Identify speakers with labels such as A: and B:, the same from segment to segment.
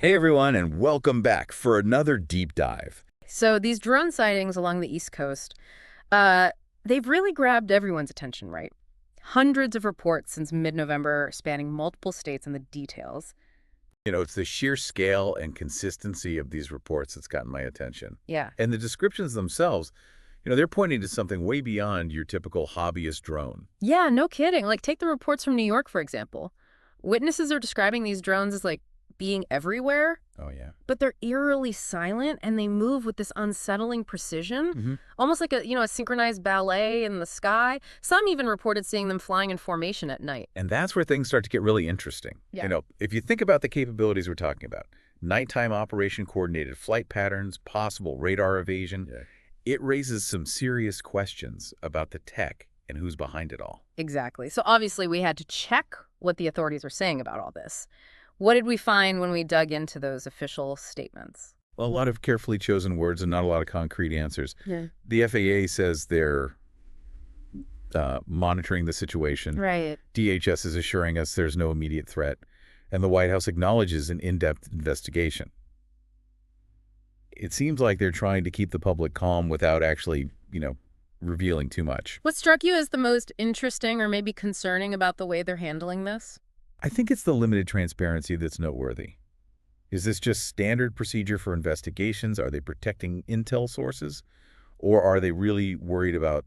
A: Hey everyone, and welcome back for another deep dive.
B: So these drone sightings along the East Coast, uh, they've really grabbed everyone's attention, right? Hundreds of reports since mid-November spanning multiple states and the details.
A: It's the sheer scale and consistency of these reports that's gotten my attention.
B: Yeah.
A: And the descriptions themselves, they're pointing to something way beyond your typical hobbyist drone.
B: Yeah, no kidding. Like, take the reports from New York, for example. Witnesses are describing these drones as, like, being everywhere,
A: Oh, yeah.
B: but they're eerily silent and they move with this unsettling precision,
A: hmm
B: almost like a synchronized ballet in the sky. Some even reported seeing them flying in formation at night.
A: And that's where things start to get really interesting.
B: Yeah.
A: If you think about the capabilities we're talking about, nighttime operation coordinated flight patterns, possible radar evasion, it raises some serious questions about the tech and who's behind it all.
B: Exactly. So obviously we had to check what the authorities were saying about all this. What did we find when we dug into those official statements?
A: Well, a lot of carefully chosen words and not a lot of concrete answers.
B: Yeah.
A: The FAA says they're monitoring the situation.
B: Right.
A: DHS is assuring us there's no immediate threat. And the White House acknowledges an in-depth investigation. It seems like they're trying to keep the public calm without actually, revealing too much.
B: What struck you as the most interesting or maybe concerning about the way they're handling this?
A: I think it's the limited transparency that's noteworthy. Is this just standard procedure for investigations? Are they protecting intel sources? Or are they really worried about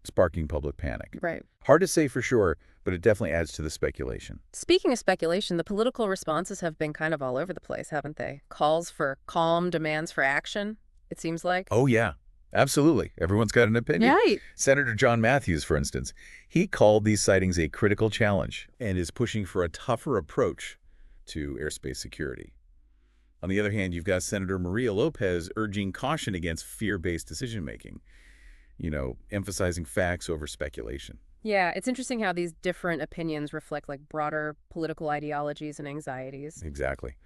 A: sparking public panic?
B: Right.
A: Hard to say for sure, but it definitely adds to the speculation.
B: Speaking of speculation, the political responses have been kind of all over the place, haven't they? Calls for calm, demands for action, it seems like.
A: Oh, yeah, absolutely. Everyone's got an opinion.
B: Right.
A: Senator John Matthews, for instance, he called these sightings a critical challenge and is pushing for a tougher approach to airspace security. On the other hand, you've got Senator Maria Lopez urging caution against fear-based decision-making, emphasizing facts over speculation.
B: Yeah, it's interesting how these different opinions reflect like broader political ideologies and anxieties.
A: Exactly.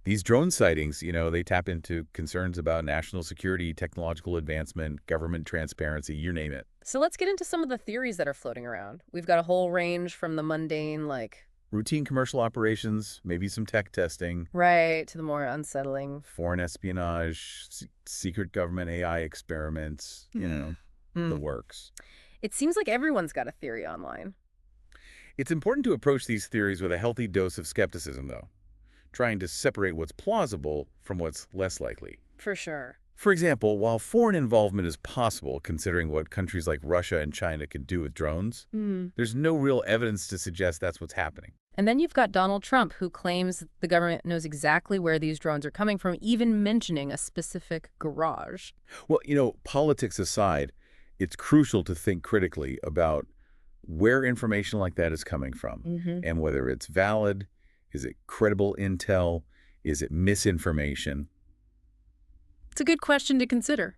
A: These drone sightings, they tap into concerns about national security, technological advancement, government transparency, you name it.
B: So let's get into some of the theories that are floating around. We've got a whole range from the mundane, like,
A: Routine commercial operations, maybe some tech testing,
B: right, to the more unsettling.
A: foreign espionage, secret government AI experiments, the works.
B: It seems like everyone's got a theory online.
A: It's important to approach these theories with a healthy dose of skepticism, though, trying to separate what's plausible from what's less likely.
B: For sure.
A: For example, while foreign involvement is possible, considering what countries like Russia and China can do with drones, there's no real evidence to suggest that's what's happening.
B: And then you've got Donald Trump, who claims the government knows exactly where these drones are coming from, even mentioning a specific garage.
A: Well, politics aside, it's crucial to think critically about where information like that is coming from and whether it's valid. Is it credible intel? Is it misinformation?
B: It's a good question to consider.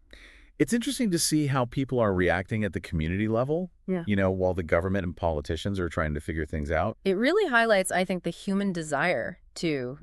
A: It's interesting to see how people are reacting at the community level,
B: Yeah.
A: while the government and politicians are trying to figure things out.
B: It really highlights, I think, the human desire to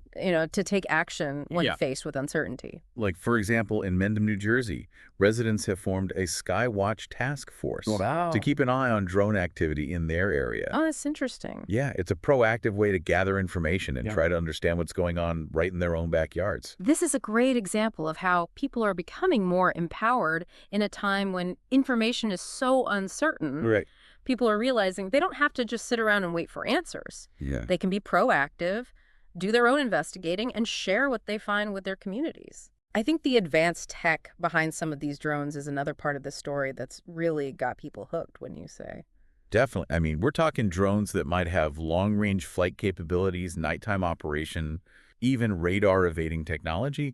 B: take action when
A: Yeah.
B: faced with uncertainty.
A: Like, for example, in Mendham, New Jersey, residents have formed a Skywatch task force to keep an eye on drone activity in their area.
B: Oh, that's interesting.
A: Yeah, it's a proactive way to gather information and try to understand what's going on right in their own backyards.
B: This is a great example of how people are becoming more empowered in a time when information is so uncertain.
A: Right.
B: People are realizing they don't have to just sit around and wait for answers.
A: Yeah.
B: They can be proactive, do their own investigating, and share what they find with their communities. I think the advanced tech behind some of these drones is another part of the story that's really got people hooked, wouldn't you say?
A: Definitely. I mean, we're talking drones that might have long-range flight capabilities, nighttime operation, even radar evading technology.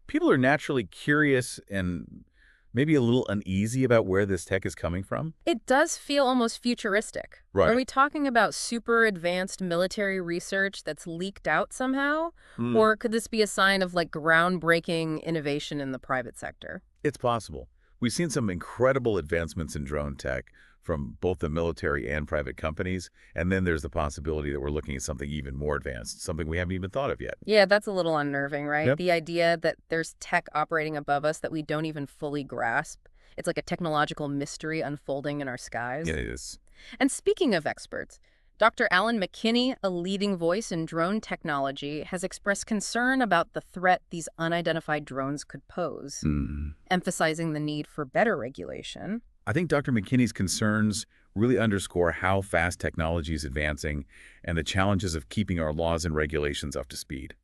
A: People are naturally curious and maybe a little uneasy about where this tech is coming from.
B: It does feel almost futuristic.
A: Right.
B: Are we talking about super advanced military research that's leaked out somehow? Or could this be a sign of like groundbreaking innovation in the private sector?
A: It's possible. We've seen some incredible advancements in drone tech from both the military and private companies, and then there's the possibility that we're looking at something even more advanced, something we haven't even thought of yet.
B: Yeah, that's a little unnerving, right?
A: Yep.
B: The idea that there's tech operating above us that we don't even fully grasp. It's like a technological mystery unfolding in our skies.
A: It is.
B: And speaking of experts, Dr. Alan McKinney, a leading voice in drone technology, has expressed concern about the threat these unidentified drones could pose,
A: Hmm.
B: emphasizing the need for better regulation.
A: I think Dr. McKinney's concerns really underscore how fast technology is advancing and the challenges of keeping our laws and regulations up to speed.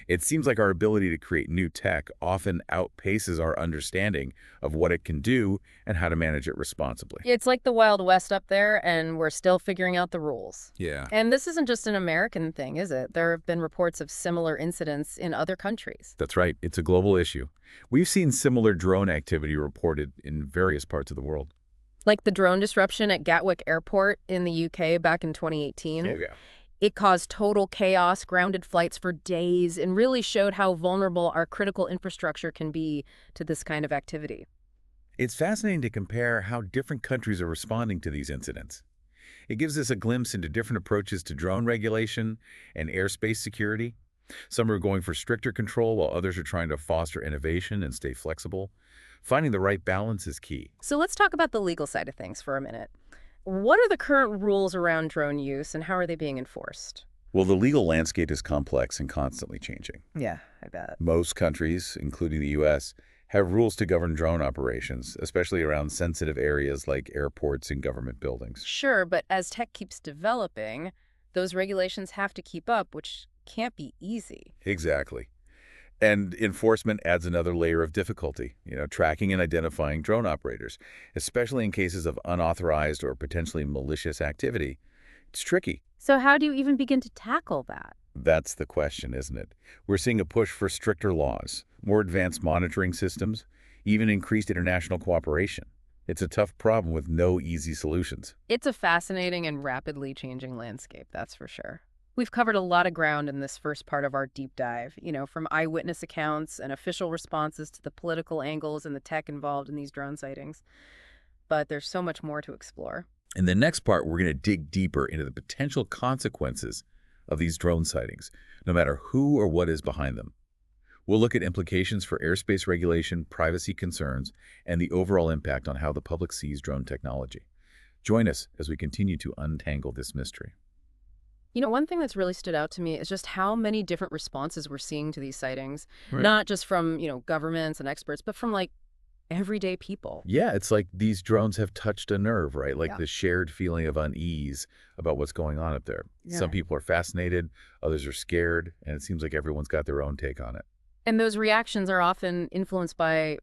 A: It seems like our ability to create new tech often outpaces our understanding of what it can do and how to manage it responsibly.
B: It's like the Wild West up there, and we're still figuring out the rules.
A: Yeah,
B: And this isn't just an American thing, is it? There have been reports of similar incidents in other countries.
A: that's right. It's a global issue. We've seen similar drone activity reported in various parts of the world.
B: Like the drone disruption at Gatwick Airport in the UK back in 2018.
A: Oh, yeah.
B: It caused total chaos, grounded flights for days, and really showed how vulnerable our critical infrastructure can be to this kind of activity.
A: It's fascinating to compare how different countries are responding to these incidents. It gives us a glimpse into different approaches to drone regulation and airspace security. Some are going for stricter control, while others are trying to foster innovation and stay flexible. Finding the right balance is key.
B: So let's talk about the legal side of things for a minute. What are the current rules around drone use, and how are they being enforced?
A: Well, the legal landscape is complex and constantly changing.
B: Yeah, I bet.
A: Most countries, including the U.S., have rules to govern drone operations, especially around sensitive areas like airports and government buildings.
B: Sure, but as tech keeps developing, those regulations have to keep up, which can't be easy.
A: Exactly. And enforcement adds another layer of difficulty, tracking and identifying drone operators, especially in cases of unauthorized or potentially malicious activity. It's tricky.
B: So how do you even begin to tackle that?
A: That's the question, isn't it? We're seeing a push for stricter laws, more advanced monitoring systems, even increased international cooperation. It's a tough problem with no easy solutions.
B: It's a fascinating and rapidly changing landscape, that's for sure. We've covered a lot of ground in this first part of our deep dive, from eyewitness accounts and official responses to the political angles and the tech involved in these drone sightings. But there's so much more to explore.
A: In the next part, we're going to dig deeper into the potential consequences of these drone sightings, no matter who or what is behind them. We'll look at implications for airspace regulation, privacy concerns, and the overall impact on how the public sees drone technology. Join us as we continue to untangle this mystery.
B: One thing that's really stood out to me is just how many different responses we're seeing to these sightings,
A: Right.
B: not just from, governments and experts, but from like everyday people.
A: Yeah, it's like these drones have touched a nerve, right? Like
B: Yeah.
A: the shared feeling of unease about what's going on up there.
B: Yeah.
A: Some people are fascinated, others are scared, and it seems like everyone's got their own take on it.
B: And those reactions are often influenced by,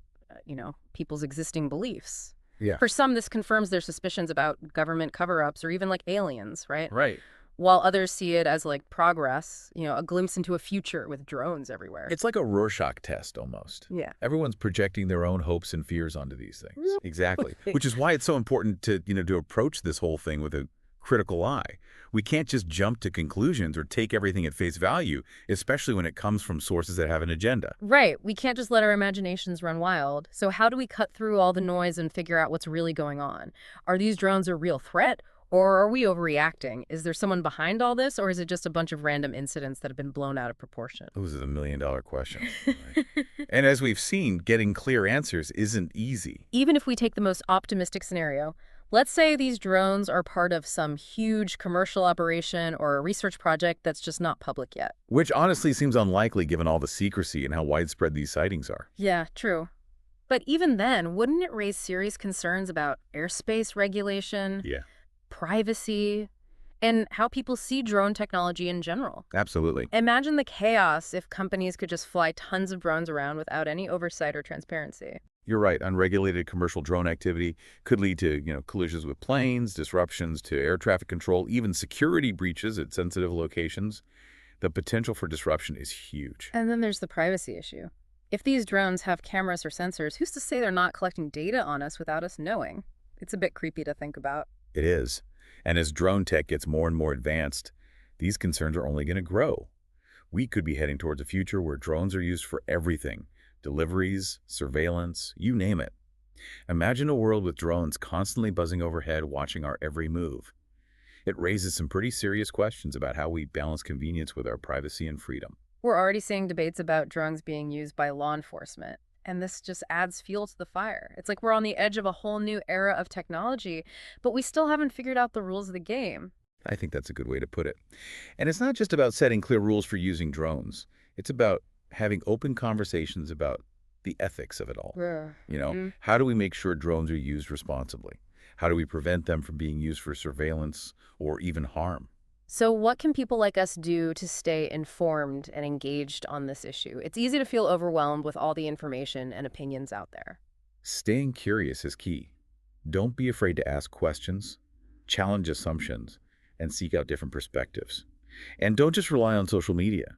B: people's existing beliefs.
A: Yeah.
B: For some, this confirms their suspicions about government cover-ups or even like aliens, right?
A: Right.
B: While others see it as like progress, a glimpse into a future with drones everywhere.
A: It's like a Rorschach test almost.
B: Yeah.
A: Everyone's projecting their own hopes and fears onto these things.
B: Really?
A: Exactly. Which is why it's so important to approach this whole thing with a critical eye. We can't just jump to conclusions or take everything at face value, especially when it comes from sources that have an agenda.
B: Right. We can't just let our imaginations run wild. So how do we cut through all the noise and figure out what's really going on? Are these drones a real threat? Or are we overreacting? Is there someone behind all this, or is it just a bunch of random incidents that have been blown out of proportion?
A: Those are the million-dollar questions. Right? And as we've seen, getting clear answers isn't easy.
B: Even if we take the most optimistic scenario, let's say these drones are part of some huge commercial operation or a research project that's just not public yet.
A: Which honestly seems unlikely given all the secrecy and how widespread these sightings are.
B: Yeah, true. But even then, wouldn't it raise serious concerns about airspace regulation,
A: Yeah,
B: privacy, and how people see drone technology in general?
A: absolutely.
B: Imagine the chaos if companies could just fly tons of drones around without any oversight or transparency.
A: You're right. Unregulated commercial drone activity could lead to, collisions with planes, disruptions to air traffic control, even security breaches at sensitive locations. The potential for disruption is huge.
B: And then there's the privacy issue. If these drones have cameras or sensors, who's to say they're not collecting data on us without us knowing? It's a bit creepy to think about.
A: It is. And as drone tech gets more and more advanced, these concerns are only going to grow. We could be heading towards a future where drones are used for everything. Deliveries, surveillance, you name it. Imagine a world with drones constantly buzzing overhead, watching our every move. It raises some pretty serious questions about how we balance convenience with our privacy and freedom.
B: We're already seeing debates about drones being used by law enforcement, and this just adds fuel to the fire. It's like we're on the edge of a whole new era of technology, but we still haven't figured out the rules of the game.
A: I think that's a good way to put it. And it's not just about setting clear rules for using drones. It's about having open conversations about the ethics of it all.
B: Yeah.
A: How do we make sure drones are used responsibly? How do we prevent them from being used for surveillance or even harm?
B: So what can people like us do to stay informed and engaged on this issue? It's easy to feel overwhelmed with all the information and opinions out there.
A: Staying curious is key. Don't be afraid to ask questions, challenge assumptions, and seek out different perspectives. And don't just rely on social media.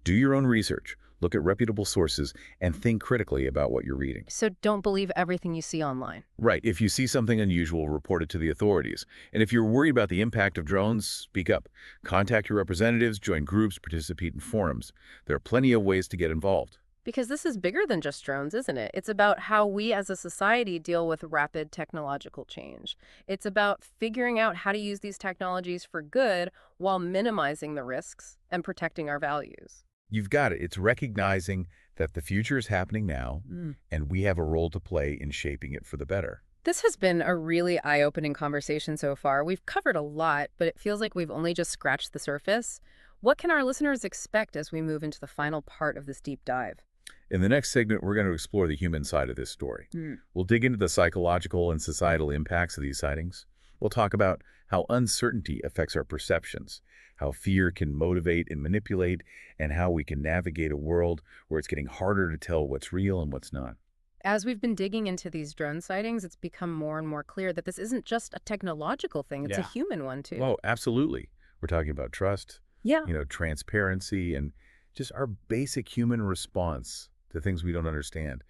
A: Do your own research, look at reputable sources, and think critically about what you're reading.
B: So don't believe everything you see online.
A: Right. If you see something unusual, report it to the authorities. And if you're worried about the impact of drones, speak up. Contact your representatives, join groups, participate in forums. There are plenty of ways to get involved.
B: Because this is bigger than just drones, isn't it? It's about how we as a society deal with rapid technological change. It's about figuring out how to use these technologies for good while minimizing the risks and protecting our values.
A: You've got it. It's recognizing that the future is happening now, and we have a role to play in shaping it for the better.
B: This has been a really eye-opening conversation so far. We've covered a lot, but it feels like we've only just scratched the surface. What can our listeners expect as we move into the final part of this deep dive?
A: In the next segment, we're going to explore the human side of this story. We'll dig into the psychological and societal impacts of these sightings. We'll talk about how uncertainty affects our perceptions, how fear can motivate and manipulate, and how we can navigate a world where it's getting harder to tell what's real and what's not.
B: As we've been digging into these drone sightings, it's become more and more clear that this isn't just a technological thing, it's a
A: Yeah.
B: human one too.
A: Oh, absolutely. We're talking about trust,
B: Yeah.
A: transparency, and just our basic human response to things we don't understand.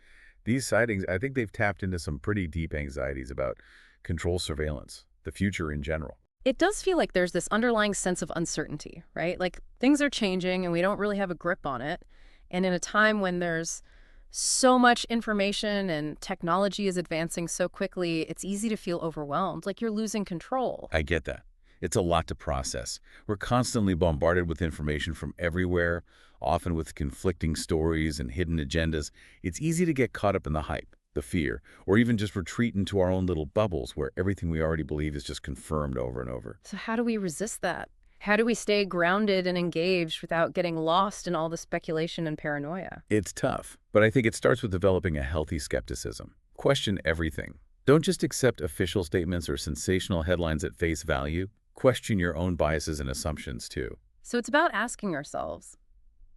A: These sightings, I think they've tapped into some pretty deep anxieties about control surveillance, the future in general.
B: It does feel like there's this underlying sense of uncertainty, right? Like things are changing and we don't really have a grip on it. And in a time when there's so much information and technology is advancing so quickly, it's easy to feel overwhelmed, like you're losing control.
A: I get that. It's a lot to process. We're constantly bombarded with information from everywhere, often with conflicting stories and hidden agendas. It's easy to get caught up in the hype, the fear, or even just retreat into our own little bubbles where everything we already believe is just confirmed over and over.
B: So how do we resist that? How do we stay grounded and engaged without getting lost in all the speculation and paranoia?
A: It's tough, but I think it starts with developing a healthy skepticism. Question everything. Don't just accept official statements or sensational headlines at face value. Question your own biases and assumptions, too.
B: So it's about asking ourselves,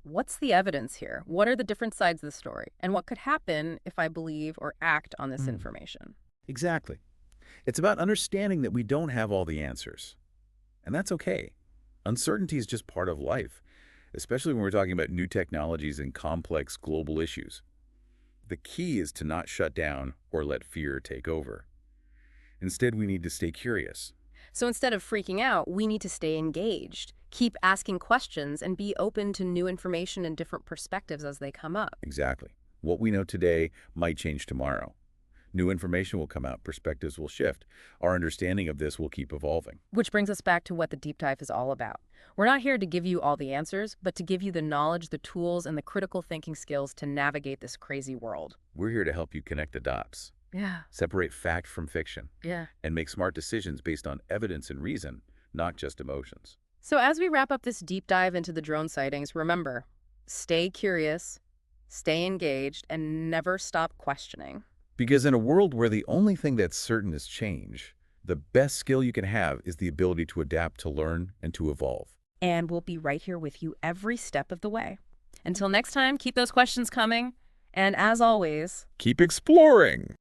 B: what's the evidence here? What are the different sides of the story? And what could happen if I believe or act on this information?
A: Exactly. It's about understanding that we don't have all the answers. And that's okay. Uncertainty is just part of life, especially when we're talking about new technologies and complex global issues. The key is to not shut down or let fear take over. Instead, we need to stay curious.
B: So instead of freaking out, we need to stay engaged, keep asking questions, and be open to new information and different perspectives as they come up.
A: Exactly. What we know today might change tomorrow. New information will come out, perspectives will shift. Our understanding of this will keep evolving.
B: Which brings us back to what the deep dive is all about. We're not here to give you all the answers, but to give you the knowledge, the tools, and the critical thinking skills to navigate this crazy world.
A: We're here to help you connect the dots,
B: Yeah,
A: separate fact from fiction,
B: yeah.
A: and make smart decisions based on evidence and reason, not just emotions.
B: So as we wrap up this deep dive into the drone sightings, remember, stay curious, stay engaged, and never stop questioning.
A: Because in a world where the only thing that's certain is change, the best skill you can have is the ability to adapt, to learn, and to evolve.
B: And we'll be right here with you every step of the way. Until next time, keep those questions coming. And as always,
A: Keep exploring!